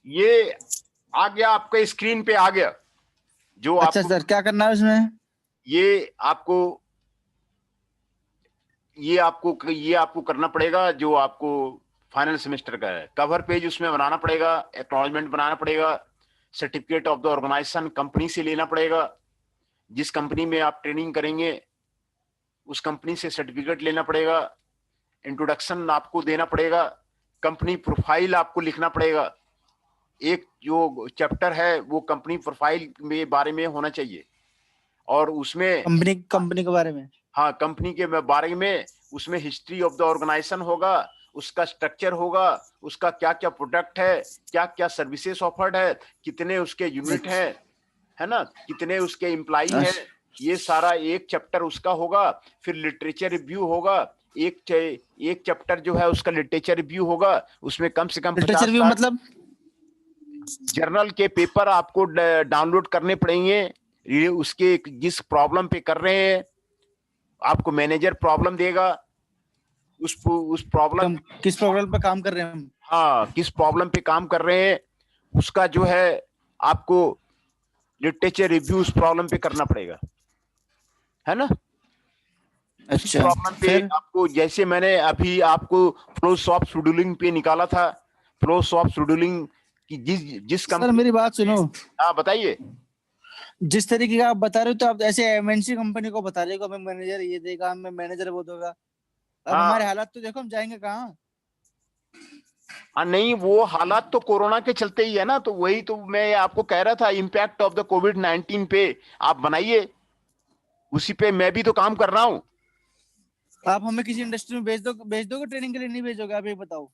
ये आ गया आपके स्क्रीन पे आ गया। जो अच्छा आपको सर, क्या करना है उसमें? ये आपको ये आपको करना पड़ेगा। जो आपको फाइनल सेमेस्टर का है, कवर पेज उसमें बनाना पड़ेगा, एक्नॉलेजमेंट बनाना पड़ेगा, certificate of the organisation company से लेना पड़ेगा। जिस कंपनी में आप ट्रेनिंग करेंगे उस कंपनी से सर्टिफिकेट लेना पड़ेगा, इंट्रोडक्शन आपको देना पड़ेगा, कंपनी प्रोफाइल आपको लिखना पड़ेगा। एक जो चैप्टर है वो कंपनी प्रोफाइल में बारे में होना चाहिए, और उसमें कंपनी के बारे में। हाँ, कंपनी के बारे में उसमें हिस्ट्री ऑफ द ऑर्गेनाइजेशन होगा, उसका स्ट्रक्चर होगा, उसका क्या क्या प्रोडक्ट है, क्या क्या सर्विसेज ऑफर्ड है, कितने उसके यूनिट हैं, है ना, कितने उसके एम्प्लॉई हैं, ये सारा एक चैप्टर उसका होगा। फिर लिटरेचर रिव्यू होगा, एक चैप्टर जो है उसका लिटरेचर रिव्यू होगा। उसमें कम से कम लिटरेचर रिव्यू मतलब? जर्नल के पेपर आपको डाउनलोड करने पड़ेंगे। ये उसके जिस प्रॉब्लम पे कर रहे हैं, आपको मैनेजर प्रॉब्लम देगा, उस प्रॉब्लम, किस प्रॉब्लम पे काम कर रहे हैं हम? हाँ, किस प्रॉब्लम पे काम कर रहे हैं उसका जो है आपको लिटरेचर रिव्यू उस प्रॉब्लम पे करना पड़ेगा, है ना। उसी अच्छा, प्रॉब्लम पे फिर? आपको, जैसे मैंने अभी आपको फ्लो ऑफ शेड्यूलिंग पे निकाला था, फ्लो ऑफ शेड्यूलिंग की जिस सर कंपनी। मेरी बात सुनो, हाँ बताइए। जिस तरीके का आप बता रहे हो तो आप ऐसे एमएनसी कंपनी को बता रहे हो हमें मैनेजर ये देगा, हमें मैनेजर वो देगा। अब हाँ हमारे हालात तो देखो, हम जाएंगे कहाँ? हाँ, नहीं वो हालात तो कोरोना के चलते ही है ना, तो वही तो मैं आपको कह रहा था, इम्पैक्ट ऑफ द कोविड-19 पे आप बनाइए, उसी पे मैं भी तो काम कर रहा हूँ। आप हमें किसी इंडस्ट्री में भेज दोगे ट्रेनिंग के लिए? नहीं भेजोगे? आप ये बताओ।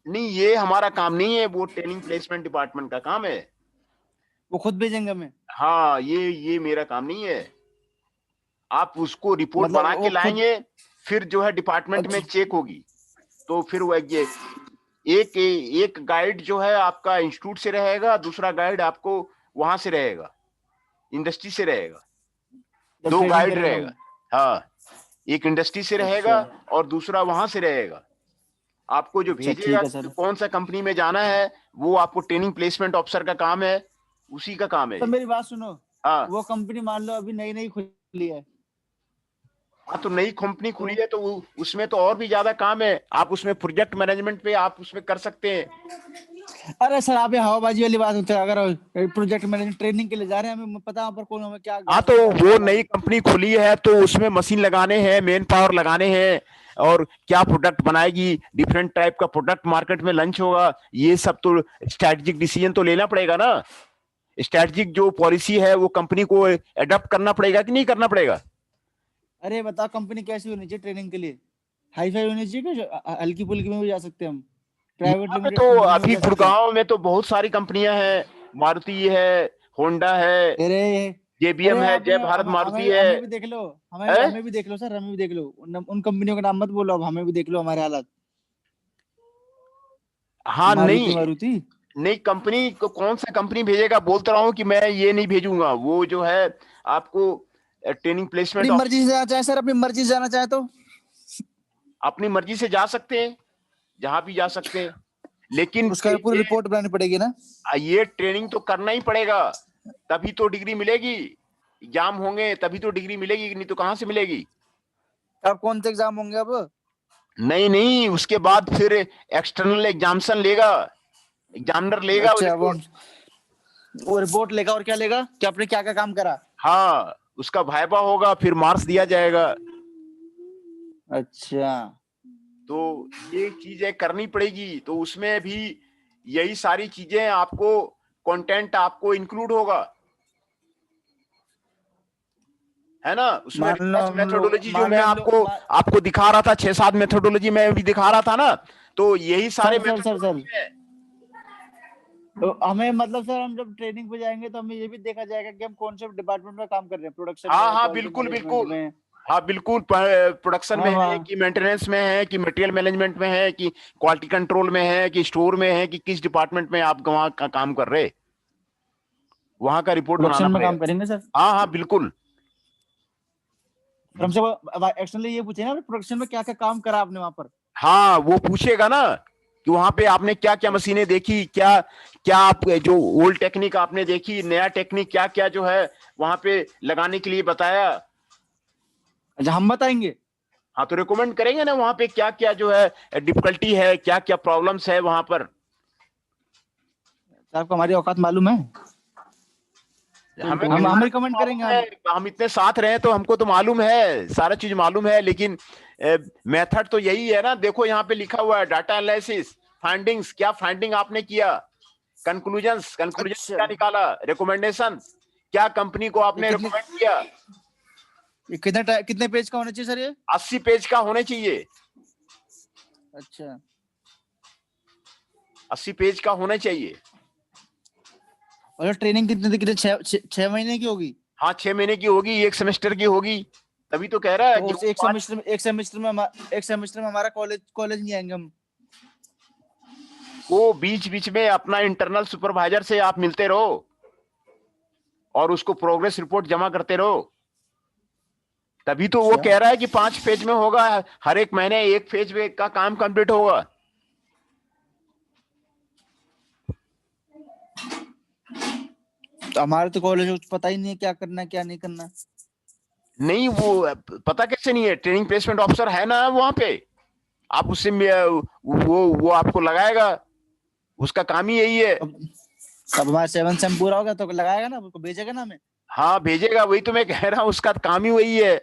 नहीं, ये हमारा काम नहीं है, वो ट्रेनिंग प्लेसमेंट डिपार्टमेंट का काम है। वो खुद भेजेंगे हमें? हाँ, ये मेरा काम नहीं है। आप उसको रिपोर्ट मतलब बना के वो खुद? लाएंगे, फिर जो है डिपार्टमेंट में अच्छा, चेक होगी। तो फिर वो ये एक एक गाइड जो है आपका इंस्टीट्यूट से रहेगा, दूसरा गाइड आपको वहां से रहेगा, इंडस्ट्री से रहेगा। जब दो ट्रेनिंग गाइड करेगा रहेगा। वो? हाँ, एक इंडस्ट्री से रहेगा अच्छा। और दूसरा वहां से रहेगा। आपको जो अच्छा भेजेगा ठीक है कि सर। कौन सा कंपनी में जाना है, वो आपको ट्रेनिंग प्लेसमेंट ऑफिसर का काम है, उसी का काम है तो ये। मेरी बात सुनो, हाँ वो कंपनी मान लो अभी नई नई खुली है, हाँ, तो नई कंपनी खुली तो? है तो उसमें तो और भी ज्यादा काम है। आप उसमें प्रोजेक्ट मैनेजमेंट पे आप उसमें कर सकते हैं। अरे सर, आप ये हवाबाजी वाली बात होती है। अगर प्रोजेक्ट मैनेजमेंट ट्रेनिंग के लिए जा रहे हैं, हमें पता है पर कौन हमें क्या हाँ, तो क्या वो बताएगा? नई कंपनी खुली है तो उसमें मशीन लगाने हैं, मैन पावर लगाने हैं, और क्या प्रोडक्ट बनाएगी, डिफरेंट टाइप का प्रोडक्ट मार्केट में लॉन्च होगा, ये सब तो स्ट्रैटेजिक डिसीजन तो लेना पड़ेगा ना। स्ट्रैटेजिक जो पॉलिसी है वो कंपनी को एडॉप्ट करना पड़ेगा कि नहीं करना पड़ेगा। अरे बताओ, कंपनी कैसी होनी चाहिए ट्रेनिंग के लिए? हाई फाई होनी चाहिए कि हल्की फुल्की में भी जा सकते हैं हम? प्राइवेट यहाँ पे लिमिटेड तो कंपनी में भी अभी जा सकते हैं? गुड़गांव में तो बहुत सारी कंपनियां हैं, मारुति है, होंडा है, अरे अरे, जेबीएम है, आप जय भारत हमें मारुति हमें है। हमें भी देख लो। हमें है? हमें भी देख लो सर, हमें भी देख लो। उन कंपनियों का नाम मत बोलो, अब हमें भी देख लो हमारे हालात। हाँ, मारुति नहीं मारुति। नहीं, कंपनी को कौन सा कंपनी भेजेगा, बोलता रहा हूँ कि मैं ये नहीं भेजूंगा, वो जो है आपको ट्रेनिंग अपनी प्लेसमेंट। मर्जी से जाना चाहे सर, अपनी मर्जी से जाना चाहे तो? अपनी मर्जी से जा सकते हैं, जहां भी जा सकते हैं, लेकिन उसका पूरी रिपोर्ट बनानी पड़ेगी ना? ये ट्रेनिंग तो करना ही पड़ेगा, तभी तो डिग्री मिलेगी। एग्जाम होंगे तभी तो डिग्री मिलेगी, नहीं तो कहां से मिलेगी। अब कौन से एग्जाम होंगे अब? नहीं नहीं, उसके बाद फिर एक्सटर्नल एग्जामिनेशन लेगा, एग्जामिनर लेगा वो अच्छा, रिपोर्ट। वो रिपोर्ट लेगा और क्या लेगा कि आपने क्या क्या काम करा? हाँ, उसका वाइवा होगा, फिर मार्क्स दिया जाएगा। अच्छा। तो ये चीजें करनी पड़ेगी, तो उसमें भी यही सारी चीजें आपको, कंटेंट आपको इंक्लूड होगा, है ना। उसमें मान लो रिसर्च हम लोग मेथोडोलॉजी जो मान मैं लो हम लोग आपको आपको दिखा रहा था, 6-7 मेथोडोलॉजी मैं भी दिखा रहा था ना, तो यही सारे सर, मेथोडोलॉजी है। तो हमें मतलब सर, हम जब ट्रेनिंग पे जाएंगे तो हमें ये भी देखा जाएगा कि हम कौन से डिपार्टमेंट में काम कर रहे हैं, प्रोडक्शन हाँ में, हाँ, क्वालिटी बिल्कुल मैनेजमेंट बिल्कुल। में? हाँ बिल्कुल, प्रोडक्शन में हमें है वहाँ कि मेंटेनेंस में है कि मटेरियल मैनेजमेंट में है कि क्वालिटी कंट्रोल में है कि स्टोर में है कि किस डिपार्टमेंट में आप वहाँ का काम कर रहे, वहां का रिपोर्ट बनाना प्रोडक्शन में पड़ेगा। काम करेंगे सर। हाँ हाँ बिल्कुल। हमसे वो एक्चुअली ये पूछे ना, प्रोडक्शन में क्या क्या काम करा आपने वहां पर? हाँ, वो पूछेगा ना, कि वहां पे आपने क्या क्या मशीनें देखी, क्या क्या आप जो ओल्ड टेक्निक आपने देखी, नया टेक्निक क्या क्या जो है वहां पे लगाने के लिए बताया। अच्छा, हम बताएंगे। हाँ तो रिकमेंड करेंगे ना वहां पे क्या क्या जो है डिफिकल्टी है, क्या क्या प्रॉब्लम्स है वहां पर। तो आपको हमारी औकात मालूम है। हमें तो हम सारा चीज रिकमेंड मालूम करेंगे है, हम। हम इतने साथ रहे तो हमको तो मालूम है, सारा चीज मालूम है, लेकिन मेथड तो यही है ना। देखो यहाँ पे लिखा हुआ है डाटा एनालिसिस, फाइंडिंग्स, क्या फाइंडिंग आपने किया, कंक्लूजन्स, कंक्लूजन अच्छा, क्या निकाला, रिकमेंडेशन क्या कंपनी को ये आपने कितने रिकमेंड किया। ये कितने पेज का होना चाहिए सर ये? 80 पेज का होने चाहिए, अच्छा, 80 पेज का होना चाहिए। और ट्रेनिंग कितने 6 महीने की होगी? हाँ 6 महीने की होगी, एक सेमेस्टर की होगी, तभी तो कह रहा है तो कि उस वो पांच। एक सेमेस्टर में हमारा कॉलेज कॉलेज नहीं आएंगे हम। वो बीच बीच में अपना इंटरनल सुपरवाइजर से आप मिलते रहो और उसको प्रोग्रेस रिपोर्ट जमा करते रहो, तभी तो वो अच्छा, कह रहा है कि 5 फेज में होगा, हर एक महीने एक फेज में का काम कंप्लीट होगा। तो हमारे तो कॉलेज में कुछ पता ही नहीं है क्या करना है क्या नहीं करना। नहीं वो पता कैसे नहीं है, ट्रेनिंग प्लेसमेंट ऑफिसर है ना वहां पे, आप उससे वो आपको लगाएगा, उसका काम ही यही है। अब अब हमारा 7 सेम पूरा होगा तो लगाएगा ना, उसको भेजेगा ना हमें। हाँ भेजेगा, वही तो मैं कह रहा हूँ, उसका काम ही वही है।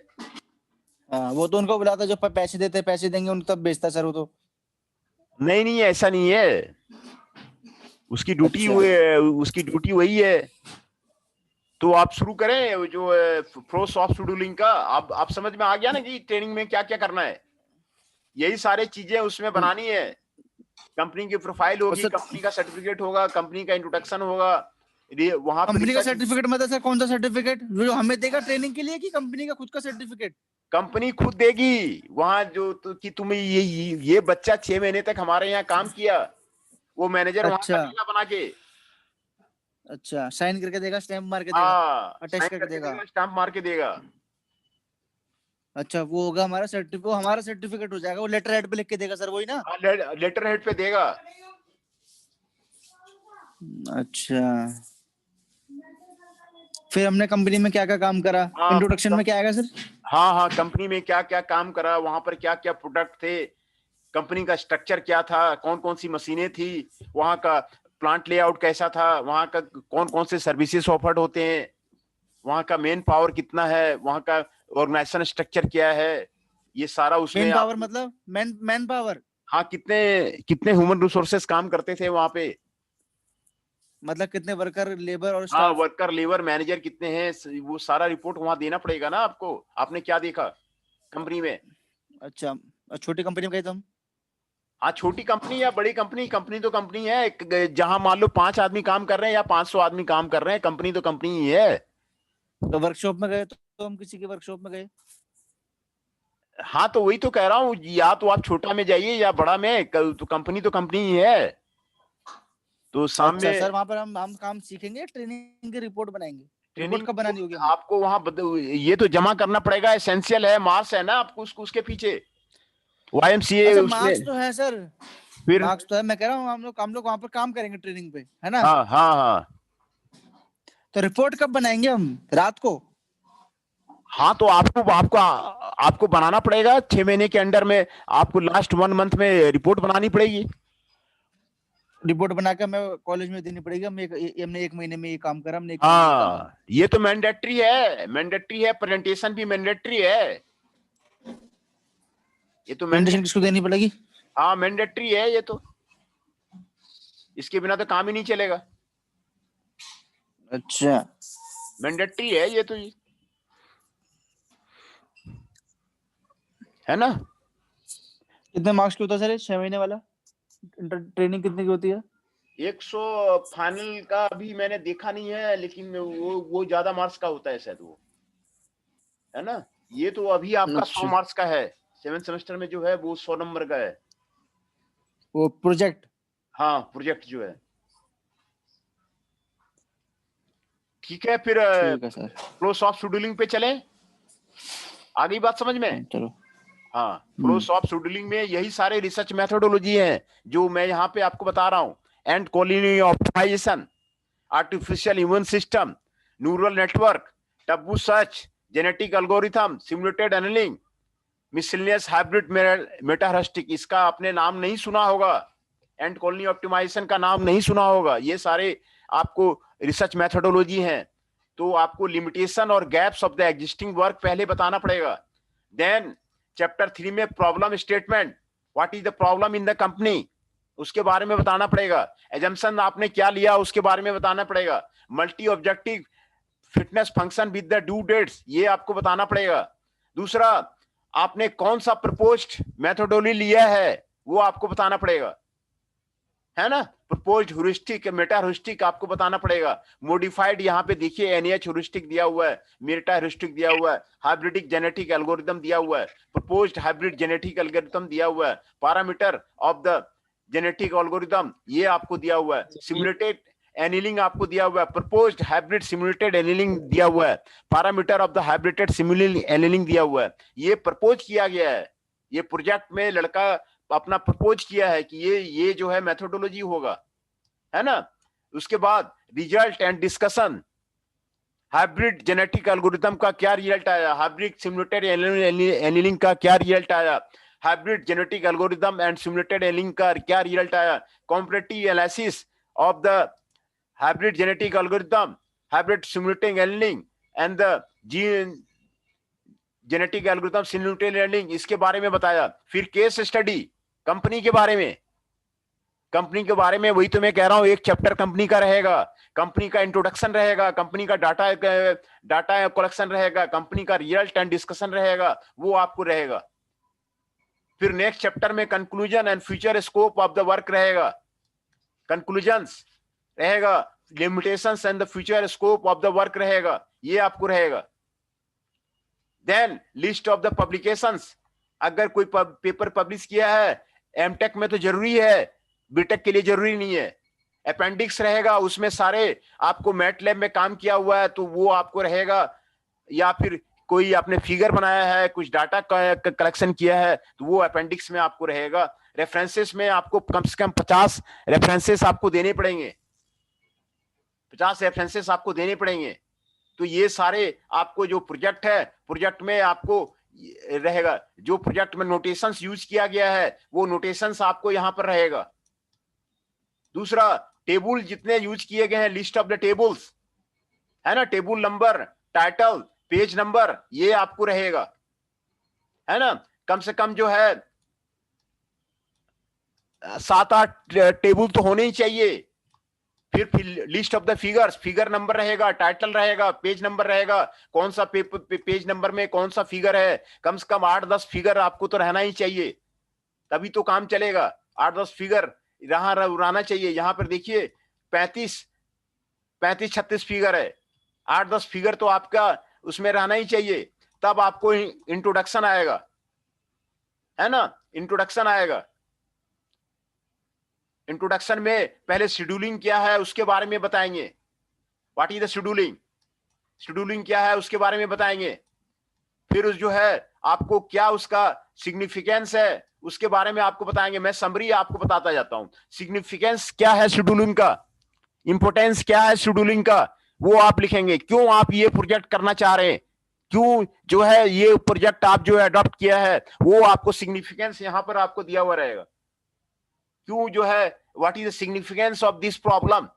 हाँ, वो तो उनको बुलाता जो पैसे देते, पैसे देंगे उनको तब बेचता सर वो तो। नहीं नहीं ऐसा नहीं है, उसकी ड्यूटी अच्छा, उसकी ड्यूटी वही है। तो आप शुरू करें वो जो प्रो सॉफ्ट शेड्यूलिंग का, आप समझ में आ गया ना कि ट्रेनिंग में क्या क्या करना है, यही सारी चीजें उसमें बनानी है। कंपनी की प्रोफाइल होगी, उससे कंपनी का सर्टिफिकेट होगा, कंपनी का इंट्रोडक्शन होगा, वहां पर कंपनी का रिसर्च। सर्टिफिकेट मतलब सर कौन सा सर्टिफिकेट जो हमें देगा ट्रेनिंग के लिए, कि कंपनी का खुद का सर्टिफिकेट? कंपनी खुद देगी वहां जो कि तुम्हें ये बच्चा 6 महीने तक हमारे यहाँ काम किया, वो मैनेजर वहां का अच्छा, देगा बना के। अच्छा, साइन करके देगा, स्टैम्प मार के देगा, हाँ अटैच साइन करके करके देगा। देगा, स्टाम्प मार के देगा। अच्छा, वो होगा हमारा सर्टिफिकेट, वो हमारा सर्टिफिकेट हो जाएगा, वो लेटर हेड पे लिख के देगा सर, वही ना? हाँ लेटर हेड पे देगा। अच्छा, फिर हमने कंपनी में क्या क्या काम करा, हाँ फिर इंट्रोडक्शन में क्या आएगा सर? हाँ हाँ कंपनी में क्या क्या काम करा, वहां पर क्या क्या प्रोडक्ट थे, कंपनी का स्ट्रक्चर क्या था, कौन कौन सी मशीनें थी, वहां का प्लांट लेआउट कैसा था, वहां का कौन कौन से सर्विसेज ऑफर्ड होते हैं, वहां का मेन पावर कितना है, वहां का ऑर्गेनाइजेशन स्ट्रक्चर क्या है, ये सारा उसमें मेन आप। पावर मतलब मैन पावर हाँ कितने कितने ह्यूमन रिसोर्सेस काम करते थे वहां पे। मतलब कितने वर्कर, लेबर और हाँ स्टाफ? वर्कर लेबर मैनेजर कितने हैं, वो सारा रिपोर्ट वहां देना पड़ेगा ना आपको, आपने क्या देखा कंपनी में। अच्छा, और छोटी कंपनी में गए तो हम? हाँ छोटी कंपनी या बड़ी कंपनी, कंपनी तो कंपनी है, जहां मान लो 5 आदमी काम कर रहे हैं या 500 आदमी काम कर रहे हैं, कंपनी तो कंपनी ही है। तो वर्कशॉप में गए तो हम किसी के वर्कशॉप में गए? हाँ तो वही तो कह रहा हूँ, या तो आप छोटा में जाइए या बड़ा में, तो कंपनी तो कंपनी ही है। तो अच्छा सामने सर, वहां पर हम काम सीखेंगे, ट्रेनिंग की रिपोर्ट बनाएंगे? रिपोर्ट ट्रेनिंग कब बनानी होगी हमें? आपको वहां ये तो जमा करना पड़ेगा, एसेंशियल है, मार्क्स है ना आपको उसके पीछे, YMCA अच्छा, उसमें। मार्क्स तो है सर, फिर मार्क्स तो है, मैं कह रहा हूँ हम लोग वहां पर काम करेंगे ट्रेनिंग पे, है ना? हाँ हाँ हाँ तो रिपोर्ट कब बनाएंगे हम, रात को? हाँ तो आपको आपको आपको बनाना पड़ेगा 6 महीने के अंडर में, आपको लास्ट 1 मंथ में रिपोर्ट बनानी पड़ेगी। रिपोर्ट बना के हमें कॉलेज में देनी पड़ेगी, हमने 1 महीने में ये काम करा, हमने 1 महीने में ये काम करा। हाँ ये तो मैंडेटरी है, मैंडेटरी है, प्रेजेंटेशन भी मैंडेटरी है, ये तो प्रेजेंटेशन मैंडेटरी। किसको देनी पड़ेगी? हाँ मैंडेटरी है ये तो, इसके बिना तो काम ही नहीं चलेगा, अच्छा, मैंडेटरी है ये तो, है ना। कितने मार्क्स की होता है सर ये 6 महीने वाला? ट्रेनिंग कितने की होती है? 100 फाइनल का अभी मैंने देखा नहीं है, लेकिन वो ज्यादा मार्क्स का होता है शायद वो, है ना। ये तो अभी आपका 100 अच्छा, मार्क्स का है, 7 सेमेस्टर में जो है वो 100 नंबर का है। वो प्रोजेक्ट? हाँ प्रोजेक्ट जो है। ठीक है फिर ठीक है सर। क्लोज ऑफ शेड्यूलिंग पे चलें, आ गई बात समझ में। चलो, हाँ, फ्लोस ऑफ शेड्यूलिंग में यही सारे रिसर्च मेथोडोलॉजी हैं जो मैं यहाँ पे आपको बता रहा हूँ। And colony optimization, artificial immune system, neural network, tabu search, genetic algorithm, simulated annealing, miscellaneous hybrid metaheuristic, इसका आपने नाम नहीं सुना होगा, एंड कॉलोनी ऑप्टिमाइजेशन का नाम नहीं सुना होगा। ये सारे आपको रिसर्च मेथोडोलॉजी हैं। तो आपको लिमिटेशन और gaps of the existing work पहले बताना पड़ेगा। देन चैप्टर 3 में problem statement, what is the problem in the company, उसके बारे में बताना पड़ेगा। एजम्पशन आपने क्या लिया उसके बारे में बताना पड़ेगा। Multi objective fitness function with the due dates, ये आपको बताना पड़ेगा। दूसरा, आपने कौन सा प्रपोज्ड मेथोडोलॉजी लिया है वो आपको बताना पड़ेगा, है ना। प्रपोज्ड ह्यूरिस्टिक, मेटा ह्यूरिस्टिक आपको बताना पड़ेगा। मॉडिफाइड, यहाँ पे देखिए एनएच ह्यूरिस्टिक दिया हुआ है, मेटा ह्यूरिस्टिक दिया हुआ है, हाइब्रिडिक जेनेटिक एल्गोरिथम दिया हुआ है, प्रपोज्ड हाइब्रिड जेनेटिक एल्गोरिथम दिया हुआ है, parameter of the genetic algorithm ये आपको दिया हुआ है, सिमुलेटेड एनिलिंग आपको दिया हुआ है, प्रपोज्ड हाइब्रिड सिमुलेटेड एनिलिंग दिया हुआ है, parameter of the hybridized simulated annealing दिया हुआ है। ये प्रपोज किया गया है, ये प्रोजेक्ट में लड़का अपना प्रपोज किया है कि ये जो है मेथोडोलॉजी होगा, है ना। उसके बाद result and discussion, hybrid genetic algorithm का क्या रिजल्ट आया, हाइब्रिड सिमुलेटेड एनिलिंग का क्या रिजल्ट आया, hybrid genetic algorithm and simulated annealing का क्या रिजल्ट आया, comparative analysis of the hybrid genetic algorithm, hybrid simulated annealing and the gene genetic algorithm simulated annealing, इसके बारे में बताया। फिर केस स्टडी कंपनी के बारे में, कंपनी के बारे में वही तो मैं कह रहा हूं, एक चैप्टर कंपनी का रहेगा, कंपनी का इंट्रोडक्शन रहेगा, कंपनी का डाटा कलेक्शन रहेगा, कंपनी का रिजल्ट एंड डिस्कशन रहेगा, वो आपको रहेगा। फिर नेक्स्ट चैप्टर में conclusion and future scope of the work रहेगा, कंक्लूजन्स रहेगा, limitations and the future scope of the work रहेगा, ये आपको रहेगा। Then list of the publications, अगर कोई पेपर पब्लिश किया है, एमटेक में तो जरूरी है, बीटेक के लिए जरूरी नहीं है। अपेंडिक्स रहेगा, उसमें सारे आपको मैटलैब में काम किया हुआ है तो वो आपको रहेगा, या फिर कोई आपने फिगर बनाया है, कुछ डाटा कलेक्शन किया है तो वो अपेंडिक्स में आपको रहेगा। रेफरेंसेस में आपको कम से कम 50 रेफरेंसेस आपको देने पड़ेंगे, 50 रेफरेंसेस आपको देने पड़ेंगे। तो ये सारे आपको जो प्रोजेक्ट है, प्रोजेक्ट में आपको रहेगा, जो प्रोजेक्ट में नोटेशंस यूज किया गया है वो नोटेशंस आपको यहां पर रहेगा। दूसरा, टेबल जितने यूज किए गए हैं, लिस्ट ऑफ द टेबल्स, है ना, table number, title, page number, ये आपको रहेगा, है ना। कम से कम जो है 7-8 टेबल तो होने ही चाहिए। फिर list of the figures, figure number रहेगा, टाइटल रहेगा, पेज नंबर रहेगा, कौन सा पेज नंबर में कौन सा फिगर है, कम से कम 8-10 फिगर आपको तो रहना ही चाहिए, तभी तो काम चलेगा। 8-10 फिगर रहना चाहिए। यहां पर देखिए 35-36 फिगर है, 8-10 फिगर तो आपका उसमें रहना ही चाहिए, तब आपको इंट्रोडक्शन आएगा, है ना, इंट्रोडक्शन आएगा। इंट्रोडक्शन में पहले शेड्यूलिंग क्या है उसके बारे में बताएंगे, what is the scheduling, scheduling क्या है उसके बारे में बताएंगे। फिर उस जो है आपको क्या उसका सिग्निफिकेंस है उसके बारे में आपको बताएंगे। मैं समरी आपको बताता जाता हूं, सिग्निफिकेंस क्या है शेड्यूलिंग का, इंपोर्टेंस क्या है शेड्यूलिंग का, वो आप लिखेंगे। क्यों आप ये प्रोजेक्ट करना चाह रहे हैं, क्यों जो है ये प्रोजेक्ट आप जो है अडॉप्ट किया है, वो आपको सिग्निफिकेंस यहां पर आपको दिया हुआ रहेगा। क्यों जो है, what is the significance of this problem,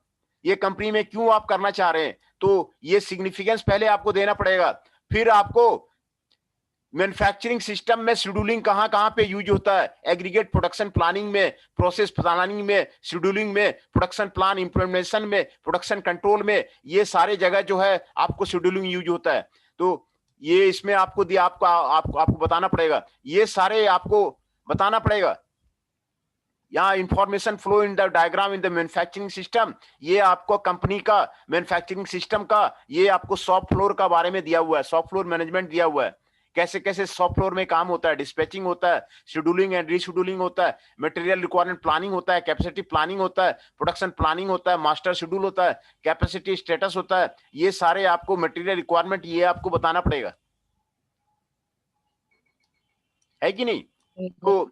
ये कंपनी में क्यों आप करना चाह रहे हैं, तो ये सिग्निफिकेंस पहले आपको देना पड़ेगा। फिर आपको मैन्युफैक्चरिंग सिस्टम में शेड्यूलिंग कहां कहां पे यूज होता है, एग्रीगेट प्रोडक्शन प्लानिंग में, प्रोसेस प्लानिंग में, शेड्यूलिंग में, प्रोडक्शन प्लान इंप्लीमेंटेशन में, प्रोडक्शन कंट्रोल में, ये सारे जगह जो है आपको शेड्यूलिंग यूज होता है। तो ये इसमें आपको दिया, आपको बताना पड़ेगा, ये सारे आपको बताना पड़ेगा। यहाँ information flow in the diagram in the manufacturing system, ये आपको कंपनी का मैन्युफैक्चरिंग सिस्टम का, ये आपको शॉप फ्लोर का बारे में दिया हुआ है, शॉप फ्लोर मैनेजमेंट दिया हुआ है, कैसे कैसे शॉप फ्लोर में काम होता है, डिस्पैचिंग होता है, शेड्यूलिंग एंड रीशेड्यूलिंग होता है, मटेरियल रिक्वायरमेंट प्लानिंग होता है, कैपेसिटी प्लानिंग होता है, प्रोडक्शन प्लानिंग होता है, मास्टर शेड्यूल होता है, कैपेसिटी स्टेटस होता है, ये सारे आपको मटेरियल रिक्वायरमेंट ये आपको बताना पड़ेगा, है कि नहीं? तो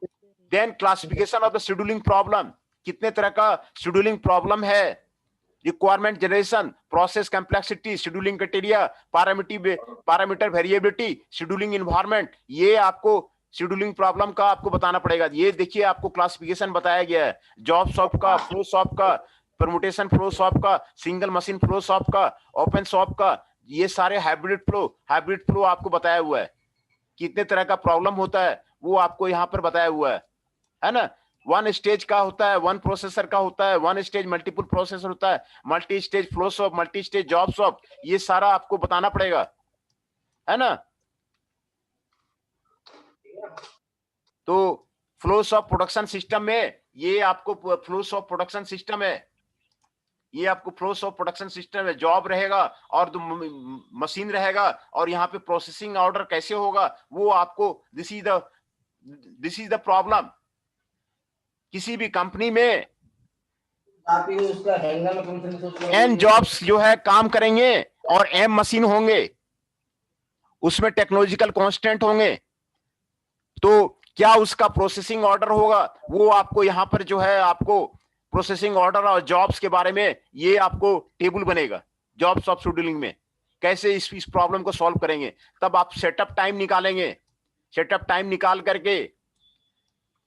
then classification of the scheduling problem, कितने तरह का शेड्यूलिंग प्रॉब्लम है, requirement generation, process complexity, scheduling criteria, parameter variability, scheduling environment, ये आपको शेड्यूलिंग प्रॉब्लम का आपको बताना पड़ेगा। ये देखिए आपको क्लासिफिकेशन बताया गया है, जॉब शॉप का, फ्लो शॉप का, परमुटेशन फ्लो शॉप का, सिंगल मशीन फ्लो शॉप का, ओपन शॉप का, ये सारे हाइब्रिड फ्लो आपको बताया हुआ है। कितने तरह का प्रॉब्लम होता है वो आपको यहाँ पर बताया हुआ है ना? वन स्टेज का होता है, वन प्रोसेसर का होता है, वन स्टेज मल्टीपल प्रोसेसर होता है, multi stage flow shop, multi stage job shop, ये सारा आपको बताना पड़ेगा, है ना? तो फ्लोस ऑफ प्रोडक्शन सिस्टम में ये आपको फ्लोस ऑफ प्रोडक्शन सिस्टम है, ये आपको फ्लोस ऑफ प्रोडक्शन सिस्टम है। जॉब रहेगा और मशीन रहेगा और यहाँ पे प्रोसेसिंग ऑर्डर कैसे होगा वो आपको, दिस इज द प्रॉब्लम। किसी भी कंपनी में एन जॉब्स जो है काम करेंगे और एम मशीन होंगे, उसमें टेक्नोलॉजिकल कांस्टेंट होंगे, तो क्या उसका प्रोसेसिंग ऑर्डर होगा वो आपको यहाँ पर जो है आपको प्रोसेसिंग ऑर्डर और जॉब्स के बारे में ये आपको टेबल बनेगा। जॉब्स ऑफ शेड्यूलिंग में कैसे इस प्रॉब्लम को सॉल्व करेंगे, तब आप सेटअप टाइम निकालेंगे, सेटअप टाइम निकाल करके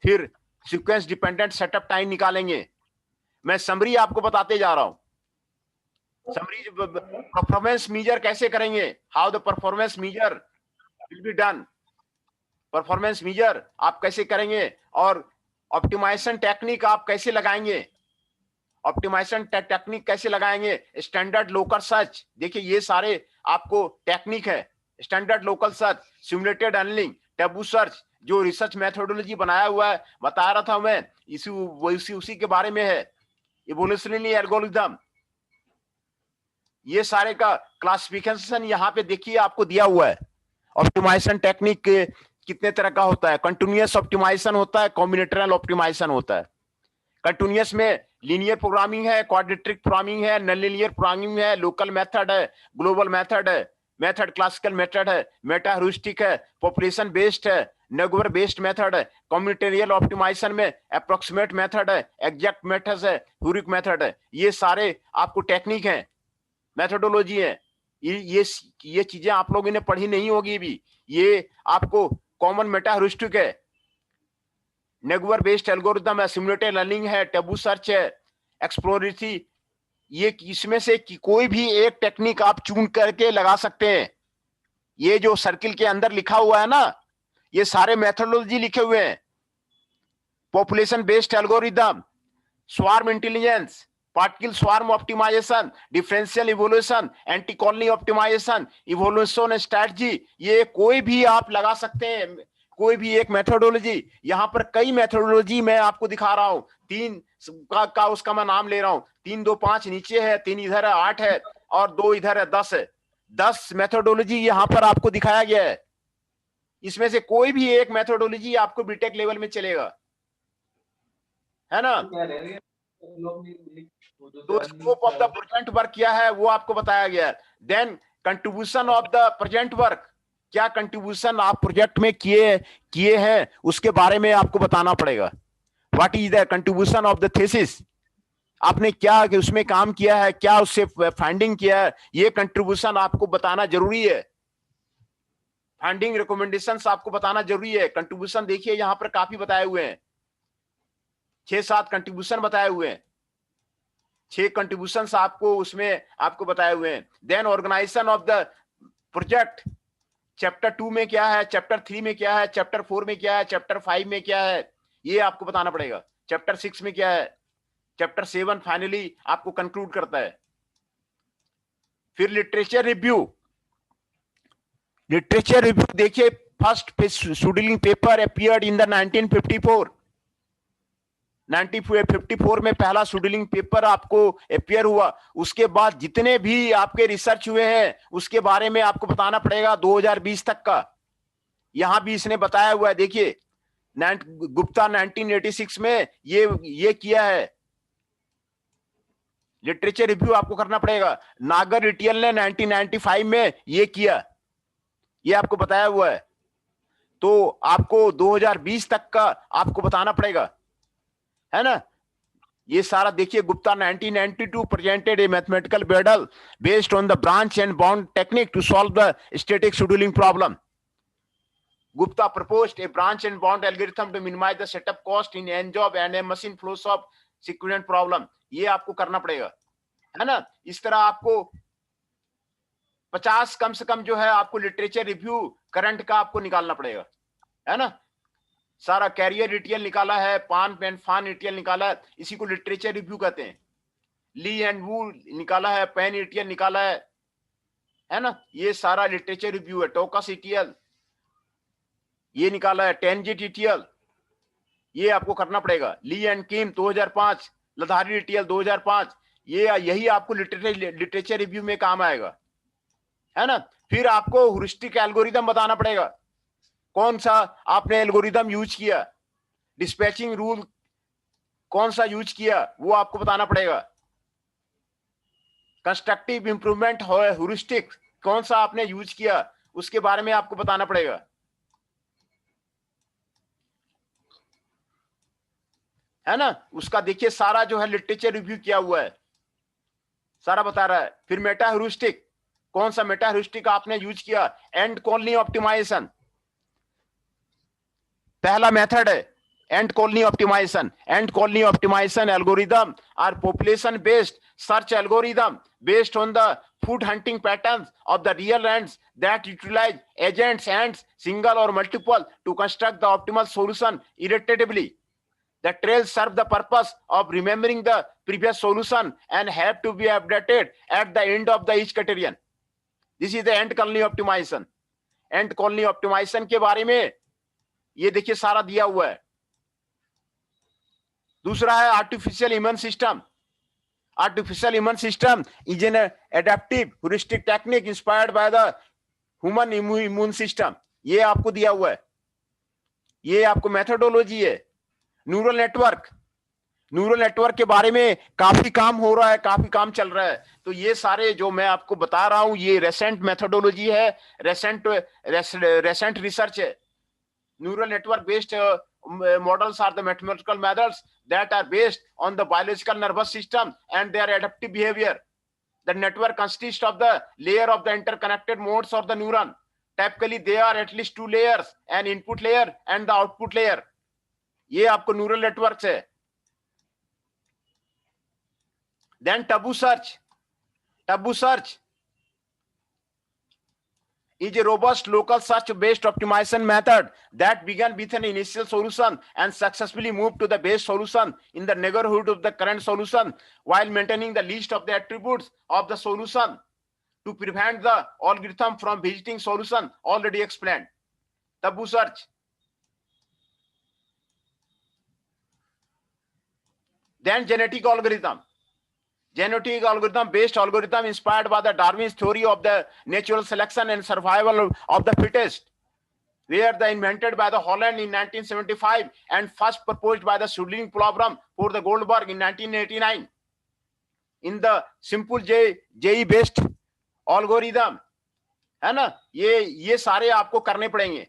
फिर सीक्वेंस डिपेंडेंट सेटअप टाइम निकालेंगे। मैं समरी आपको बताते जा रहा हूं, समरी परफॉर्मेंस मीजर कैसे करेंगे, how the performance measure will be done, performance measure आप कैसे करेंगे और ऑप्टिमाइजेशन टेक्निक आप कैसे लगाएंगे, ऑप्टिमाइजेशन टेक्निक कैसे लगाएंगे, स्टैंडर्ड लोकल सर्च, देखिए ये सारे आपको टेक्निक है, standard local search, simulated अनलिंग, taboo search, जो रिसर्च मेथोडोलॉजी बनाया हुआ है, बता रहा था मैं, उसी के बारे में है, इवोल्यूशनरी एल्गोरिथम, ये सारे का क्लासिफिकेशन यहाँ पे देखिए आपको दिया हुआ है। ऑप्टिमाइजेशन टेक्निक कितने तरह का होता है, कंटिन्यूअस ऑप्टिमाइजेशन होता है, कॉम्बिनेटरियल ऑप्टिमाइजेशन होता है। कंटिन्यूअस में लीनियर प्रोग्रामिंग है, क्वाड्रेटिक प्रोग्रामिंग है, नॉन लीनियर प्रोग्रामिंग है, लोकल मेथड है, ग्लोबल मेथड है, मेथड क्लासिकल मेथड है, मेटा ह्यूरिस्टिक है, पॉपुलेशन बेस्ड है, नेगोर बेस्ड मेथड है, कॉम्बिनेटरियल ऑप्टिमाइजेशन में अप्रोक्सीमेट मेथड है, एग्जैक्ट मेथड है, ह्यूरिक मेथड है, ये सारे आपको टेक्निक है, मेथोडोलॉजी है। ये चीजें आप लोगों ने पढ़ी नहीं होगी भी, ये आपको कॉमन मेटा ह्यूरिस्टिक है, नेगोर बेस्ड एल्गोरिथम है, सिमुलेटेड लर्निंग है, टैबू सर्च है, एक्सप्लोरेटरी, ये इसमें से कोई भी एक टेक्निक आप चुन करके लगा सकते हैं। ये जो सर्किल के अंदर लिखा हुआ है ना, ये सारे मेथोडोलॉजी लिखे हुए हैं, population based algorithm, swarm intelligence, particle swarm optimisation, differential evolution, ant colony optimisation, evolution strategy, ये कोई भी आप लगा सकते हैं, कोई भी एक मेथोडोलॉजी। यहां पर कई मेथोडोलॉजी मैं आपको दिखा रहा हूं, 3 का उसका मैं नाम ले रहा हूं, 3 2 5 नीचे है, 3 इधर है, 8 है और 2 इधर है, 10 है, 10 मेथोडोलॉजी यहां पर आपको दिखाया गया है। इसमें से कोई भी एक मेथोडोलॉजी आपको बीटेक लेवल में चलेगा, है ना? तो scope of the present work क्या है वो आपको बताया गया है। Then contribution of the present work, क्या कंट्रीब्यूशन आप प्रोजेक्ट में किए हैं उसके बारे में आपको बताना पड़ेगा। What is the contribution of the thesis, आपने क्या उसमें काम किया है, क्या उससे फाइंडिंग किया है, ये कंट्रीब्यूशन आपको बताना जरूरी है। फाइंडिंग रिकमेंडेशंस आपको बताना जरूरी है। कंट्रीब्यूशन देखिए यहां पर काफी बताए हुए हैं, 6-7 कंट्रीब्यूशन बताए हुए हैं, 6 कंट्रीब्यूशंस आपको उसमें आपको बताए हुए हैं। Then organisation of the project, chapter 2 में क्या है, चैप्टर 3 में क्या है, चैप्टर 4 में क्या है, चैप्टर 5 में क्या है, ये आपको बताना पड़ेगा। चैप्टर 6 में क्या है, चैप्टर 7 फाइनली आपको कंक्लूड करता है। फिर लिटरेचर रिव्यू, लिटरेचर रिव्यू देखिए, first scheduling paper appeared in the 1954, 1954 में पहला शेड्यूलिंग पेपर आपको अपीयर हुआ। उसके बाद जितने भी आपके रिसर्च हुए हैं उसके बारे में आपको बताना पड़ेगा 2020 तक का, यहां भी इसने बताया हुआ है। देखिए गुप्ता 1986 में ये किया है, लिटरेचर रिव्यू आपको करना पड़ेगा। नागर रिटियल ने 1995 में ये किया, ये आपको बताया हुआ है। तो आपको 2020 तक का आपको बताना पड़ेगा, है ना। ये सारा देखिए, Gupta 1992 presented a mathematical model based on the branch and bound technique to solve the static scheduling problem. Gupta proposed a branch and bound algorithm to minimize the setup cost in n job and a machine flows of sequential problem. ये आपको करना पड़ेगा, है ना। इस तरह आपको 50 कम से कम जो है आपको लिटरेचर रिव्यू करंट का आपको निकालना पड़ेगा, है ना। सारा कैरियर रिटियल निकाला है, पान पेन फान रिटियल निकाला है, इसी को लिटरेचर रिव्यू कहते हैं। ली एंड वू निकाला है, पेन रिटियल निकाला है ना। ये सारा लिटरेचर रिव्यू है। टोकस इटियल ये निकाला है, टेनजिट इटियल ये आपको करना पड़ेगा। ली एंड किम 2005, लधारी रिटियल 2005, ये यही आपको लिटरेचर रिव्यू में काम आएगा, है ना। फिर आपको ह्यूरिस्टिक एल्गोरिदम बताना पड़ेगा, कौन सा आपने एल्गोरिदम यूज किया, डिस्पैचिंग रूल कौन सा यूज किया वो आपको बताना पड़ेगा। कंस्ट्रक्टिव इंप्रूवमेंट ह्यूरिस्टिक कौन सा आपने यूज किया उसके बारे में आपको बताना पड़ेगा, है ना। उसका देखिए सारा जो है लिटरेचर रिव्यू किया हुआ है, सारा बता रहा है। फिर मेटा ह्यूरिस्टिक, कौन सा मेटा ह्यूरिस्टिक आपने यूज किया। एंड कॉलोनी ऑप्टिमाइजेशन पहला मेथड है, ant colony optimisation. Ant colony optimisation algorithm are population based search algorithm based on the food hunting patterns of the real ants that utilize agents ants single or multiple to construct the optimal solution irritably. The trails serve the purpose of remembering the previous solution and have to be updated at the end of the each criterion. This is the ant colony optimization. Ant colony optimization के बारे में ये देखिए सारा दिया हुआ है। दूसरा है artificial immune system. Artificial immune system is an adaptive heuristic technique inspired by the human immune system. ये आपको दिया हुआ है, ये आपको मेथोडोलॉजी है। न्यूरल नेटवर्क, न्यूरल नेटवर्क के बारे में काफी काम हो रहा है, काफी काम चल रहा है। तो ये सारे जो मैं आपको बता रहा हूं ये रेसेंट मेथोडोलॉजी है, रेसेंट रिसर्च है। Neural network based models are the mathematical methods that are based on the biological nervous system and their adaptive behavior. The network consists of the layer of the interconnected modes of the neuron. Typically they are at least two layers, an input layer and the output layer. ये आपको neural network है। Then taboo search. Taboo search is a robust local search based optimization method that began with an initial solution and successfully moved to the base solution in the neighborhood of the current solution while maintaining the list of the attributes of the solution to prevent the algorithm from visiting solution already explained. Taboo search. Then genetic algorithm. Genetic algorithm based algorithm inspired by the Darwin's theory of the natural selection and survival of the fittest, where the invented by the Holland in 1975 and first proposed by the scheduling problem for the Goldberg in 1989. In the simple JE based algorithm, है ना। ये सारे आपको करने पड़ेंगे।